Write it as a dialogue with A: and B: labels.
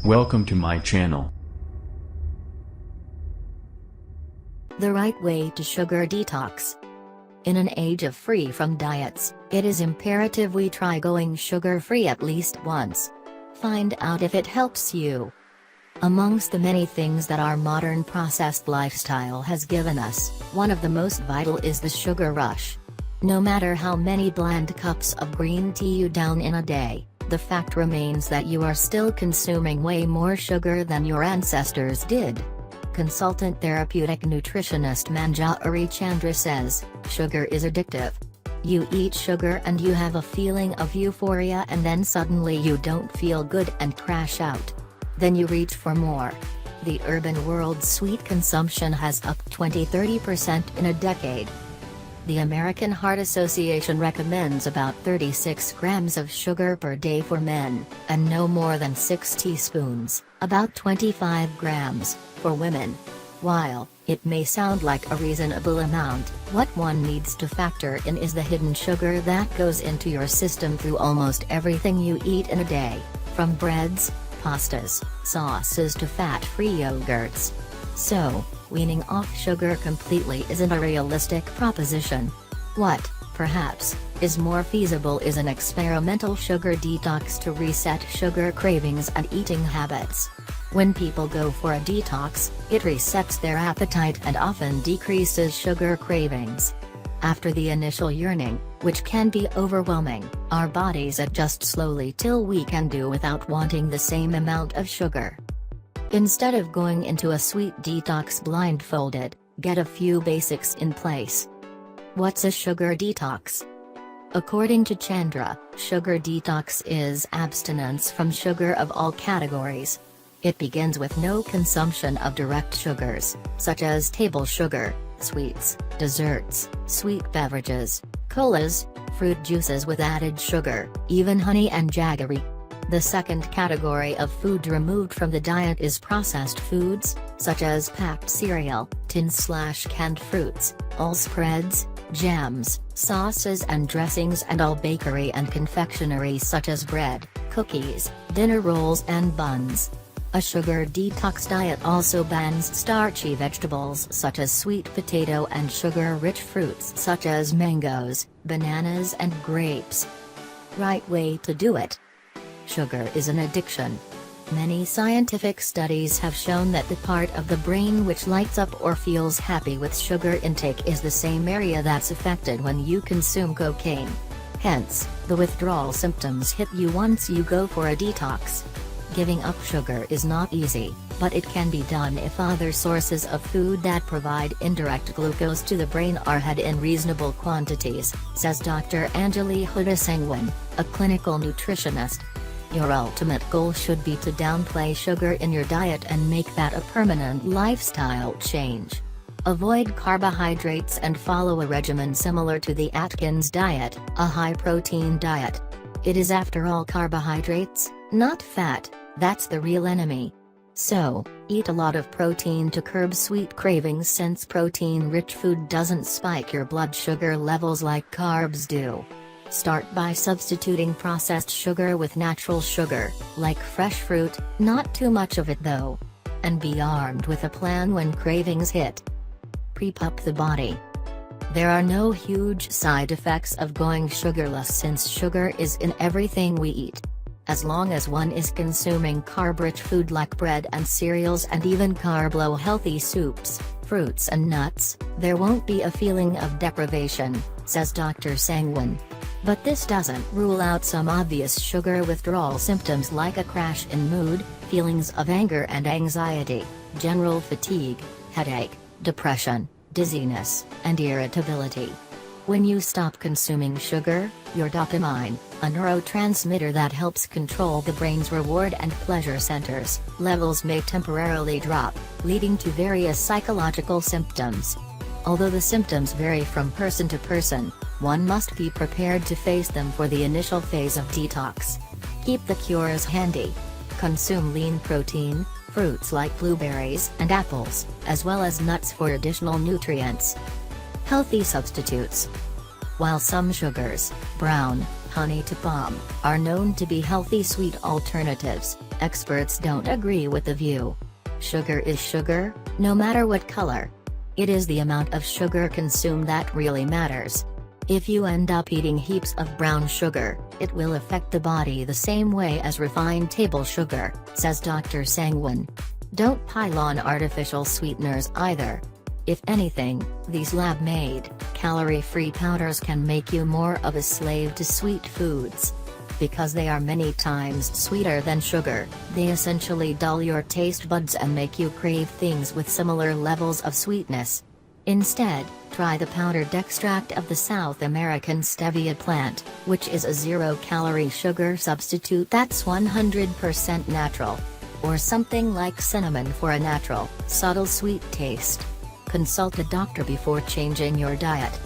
A: Welcome to my channel.
B: The right way to sugar detox. In an age of free from diets, it is imperative we try going sugar-free at least once. Find out if it helps you. Amongst the many things that our modern processed lifestyle has given us, one of the most vital is the sugar rush. No matter how many bland cups of green tea you down in a day, the fact remains that you are still consuming way more sugar than your ancestors did. Consultant therapeutic nutritionist Manjari Chandra says, sugar is addictive. You eat sugar and you have a feeling of euphoria, and then suddenly you don't feel good and crash out. Then you reach for more. The urban world's sweet consumption has upped 20–30% in a decade. The American Heart Association recommends about 36 grams of sugar per day for men, and no more than 6 teaspoons, about 25 grams, for women. While it may sound like a reasonable amount, what one needs to factor in is the hidden sugar that goes into your system through almost everything you eat in a day, from breads, pastas, sauces to fat-free yogurts. So, weaning off sugar completely isn't a realistic proposition. What, perhaps, is more feasible is an experimental sugar detox to reset sugar cravings and eating habits. When people go for a detox, it resets their appetite and often decreases sugar cravings. After the initial yearning, which can be overwhelming, our bodies adjust slowly till we can do without wanting the same amount of sugar. Instead of going into a sweet detox blindfolded, get a few basics in place. What's a sugar detox? According to Chandra, sugar detox is abstinence from sugar of all categories. It begins with no consumption of direct sugars, such as table sugar, sweets, desserts, sweet beverages, colas, fruit juices with added sugar, even honey and jaggery. The second category of food removed from the diet is processed foods, such as packed cereal, tin/canned fruits, all spreads, jams, sauces and dressings, and all bakery and confectionery such as bread, cookies, dinner rolls and buns. A sugar detox diet also bans starchy vegetables such as sweet potato and sugar-rich fruits such as mangoes, bananas and grapes. Right way to do it. Sugar is an addiction. Many scientific studies have shown that the part of the brain which lights up or feels happy with sugar intake is the same area that's affected when you consume cocaine. Hence, the withdrawal symptoms hit you once you go for a detox. Giving up sugar is not easy, but it can be done if other sources of food that provide indirect glucose to the brain are had in reasonable quantities, says Dr. Anjali Hudasangwan, a clinical nutritionist. Your ultimate goal should be to downplay sugar in your diet and make that a permanent lifestyle change. Avoid carbohydrates and follow a regimen similar to the Atkins diet, a high-protein diet. It is, after all, carbohydrates, not fat, that's the real enemy. So, eat a lot of protein to curb sweet cravings, since protein-rich food doesn't spike your blood sugar levels like carbs do. Start by substituting processed sugar with natural sugar, like fresh fruit, not too much of it though. And be armed with a plan when cravings hit. Prep up the body. There are no huge side effects of going sugarless, since sugar is in everything we eat. As long as one is consuming carb-rich food like bread and cereals and even carb-low healthy soups, fruits and nuts, there won't be a feeling of deprivation, says Dr. Sangwan. But this doesn't rule out some obvious sugar withdrawal symptoms like a crash in mood, feelings of anger and anxiety, general fatigue, headache, depression, dizziness, and irritability. When you stop consuming sugar, your dopamine, a neurotransmitter that helps control the brain's reward and pleasure centers, levels may temporarily drop, leading to various psychological symptoms. Although the symptoms vary from person to person, one must be prepared to face them for the initial phase of detox. Keep the cures handy. Consume lean protein, fruits like blueberries and apples, as well as nuts for additional nutrients. Healthy substitutes. While some sugars, brown, honey to palm, are known to be healthy sweet alternatives. Experts don't agree with the view. Sugar is sugar, no matter what color. It is the amount of sugar consumed that really matters. If you end up eating heaps of brown sugar, it will affect the body the same way as refined table sugar, says Dr. Sangwan. Don't pile on artificial sweeteners either. If anything, these lab-made, calorie-free powders can make you more of a slave to sweet foods. Because they are many times sweeter than sugar, they essentially dull your taste buds and make you crave things with similar levels of sweetness. Instead, try the powdered extract of the South American stevia plant, which is a zero-calorie sugar substitute that's 100% natural. Or something like cinnamon for a natural, subtle sweet taste. Consult a doctor before changing your diet.